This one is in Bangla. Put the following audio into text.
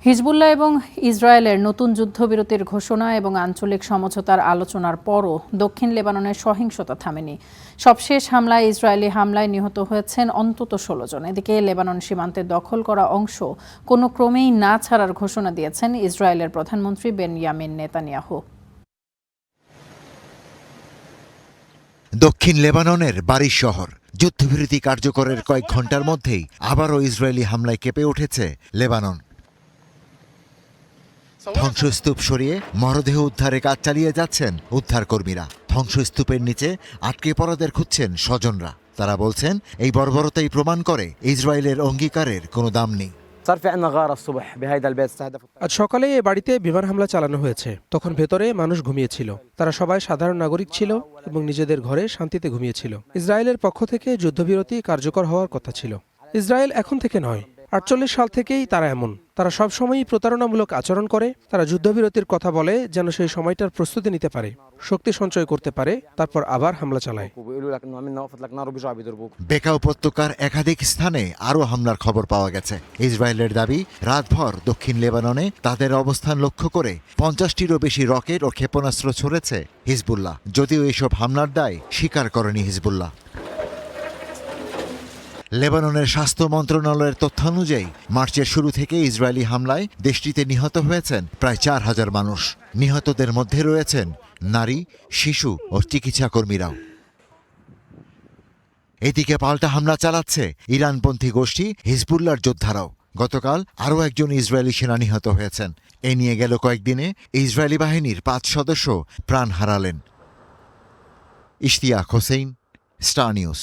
হিজবুল্লাহ এবং ইসরায়েলের নতুন যুদ্ধবিরতির ঘোষণা এবং আঞ্চলিক সমঝোতার আলোচনার পরও দক্ষিণ লেবাননের সহিংসতা থামেনি। সবশেষ হামলায় ইসরায়েলি হামলায় নিহত হয়েছেন অন্তত ১৬ জন। এদিকে লেবানন সীমান্তে দখল করা অংশ কোনো ক্রমেই না ছাড়ার ঘোষণা দিয়েছেন ইসরায়েলের প্রধানমন্ত্রী বেনয়ামিন নেতানিয়াহু। দক্ষিণ লেবাননের বারিশ শহর যুদ্ধবিরতি কার্যকরের কয়েক ঘন্টার মধ্যেই আবারও ইসরায়েলি হামলায় কেঁপে উঠেছে লেবানন। ধ্বংসস্তূপ সরিয়ে মরদেহ উদ্ধারে কাজ চালিয়ে যাচ্ছেন উদ্ধারকর্মীরা। ধ্বংসস্তূপের নিচে আটকে পড়াদের খুঁজছেন স্বজনরা। তারা বলছেন এই বর্বরতাই প্রমাণ করে ইসরায়েলের অঙ্গীকারের কোনো দাম নেই। আজ সকালে এ বাড়িতে বিমান হামলা চালানো হয়েছে। তখন ভেতরে মানুষ ঘুমিয়েছিল। তারা সবাই সাধারণ নাগরিক ছিল এবং নিজেদের ঘরে শান্তিতে ঘুমিয়েছিল। ইসরায়েলের পক্ষ থেকে যুদ্ধবিরতি কার্যকর হওয়ার কথা ছিল। ইসরায়েল এখন থেকে নয়, ৪৮ সাল থেকেই তারা এমন। তারা সবসময়ই প্রতারণামূলক আচরণ করে। তারা যুদ্ধবিরতির কথা বলে যেন সেই সময়টার প্রস্তুতি নিতে পারে, শক্তি সঞ্চয় করতে পারে, তারপর আবার হামলা চালায়। বেকা উপত্যকার একাধিক স্থানে আরও হামলার খবর পাওয়া গেছে। ইসরায়েলের দাবি, রাতভর দক্ষিণ লেবাননে তাদের অবস্থান লক্ষ্য করে ৫০টিরও বেশি রকেট ও ক্ষেপণাস্ত্র ছুড়েছে হিজবুল্লাহ। যদিও এসব হামলার দায় স্বীকার করেনি হিজবুল্লাহ। লেবাননের স্বাস্থ্য মন্ত্রণালয়ের তথ্যানুযায়ী মার্চের শুরু থেকে ইসরায়েলি হামলায় দেশটিতে নিহত হয়েছেন প্রায় ৪,০০০ মানুষ। নিহতদের মধ্যে রয়েছেন নারী, শিশু ও চিকিৎসা কর্মীরাও। এদিকে পাল্টা হামলা চালাচ্ছে ইরানপন্থী গোষ্ঠী হিজবুল্লাহর যোদ্ধারাও। গতকাল আরও একজন ইসরায়েলি সেনা নিহত হয়েছেন। এ নিয়ে গেল কয়েকদিনে ইসরায়েলি বাহিনীর ৫ সদস্য প্রাণ হারালেন। Ishtiaq Hossain, star news.